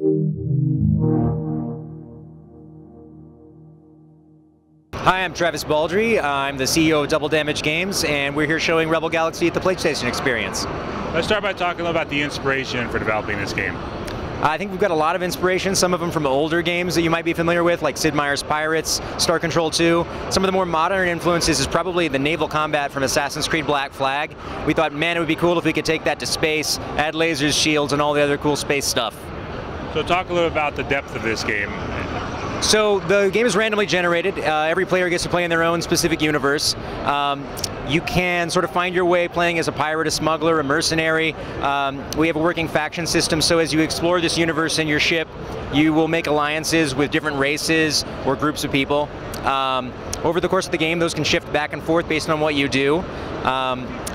Hi, I'm Travis Baldree. I'm the CEO of Double Damage Games, and we're here showing Rebel Galaxy at the PlayStation Experience. Let's start by talking about the inspiration for developing this game. I think we've got a lot of inspiration, some of them from older games that you might be familiar with, like Sid Meier's Pirates, Star Control 2. Some of the more modern influences is probably the naval combat from Assassin's Creed Black Flag. We thought, man, it would be cool if we could take that to space, add lasers, shields, and all the other cool space stuff. So talk a little about the depth of this game. So the game is randomly generated. Every player gets to play in their own specific universe. You can sort of find your way playing as a pirate, a smuggler, a mercenary. We have a working faction system, so as you explore this universe in your ship, you will make alliances with different races or groups of people. Over the course of the game, those can shift back and forth based on what you do.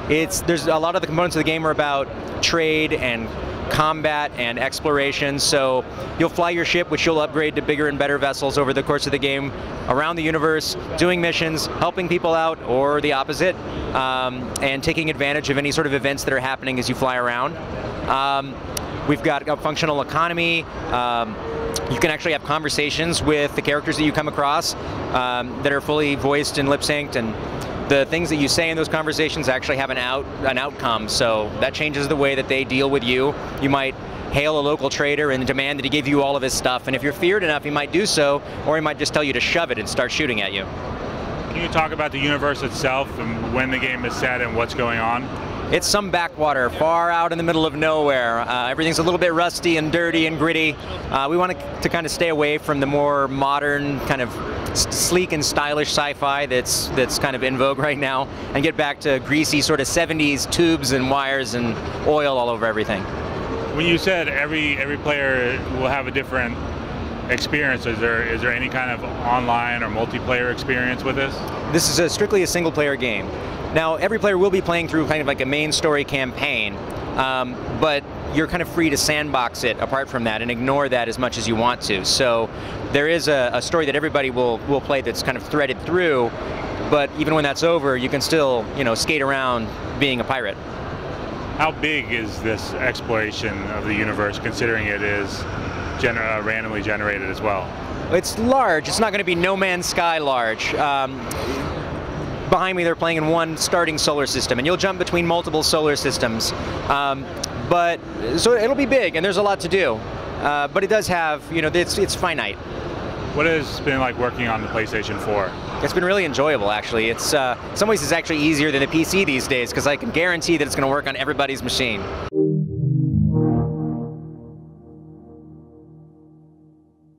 There's a lot of the components of the game are about trade and combat and exploration, so you'll fly your ship, which you'll upgrade to bigger and better vessels over the course of the game around the universe, doing missions, helping people out, or the opposite, and taking advantage of any sort of events that are happening as you fly around. We've got a functional economy. You can actually have conversations with the characters that you come across that are fully voiced and lip-synced, and the things that you say in those conversations actually have an outcome, so that changes the way that they deal with you. You might hail a local trader and demand that he give you all of his stuff, and if you're feared enough, he might do so, or he might just tell you to shove it and start shooting at you. Can you talk about the universe itself and when the game is set and what's going on? It's some backwater, far out in the middle of nowhere. Everything's a little bit rusty and dirty and gritty. We want to kind of stay away from the more modern, kind of sleek and stylish sci-fi that's kind of in vogue right now, and get back to greasy sort of 70s tubes and wires and oil all over everything. When you said every player will have a different experience, is there any kind of online or multiplayer experience with this? This is strictly a single-player game. Now, every player will be playing through kind of like a main story campaign, but you're kind of free to sandbox it apart from that and ignore that as much as you want to. So there is a story that everybody will play that's kind of threaded through, but even when that's over, you can still, skate around being a pirate. How big is this exploration of the universe, considering it is randomly generated as well? It's large. It's not going to be No Man's Sky large. Behind me, they're playing in one starting solar system, and you'll jump between multiple solar systems. So it'll be big, and there's a lot to do. But it does have, it's finite. What has it been like working on the PlayStation 4? It's been really enjoyable, actually. In some ways, it's actually easier than the PC these days, because I can guarantee that it's going to work on everybody's machine.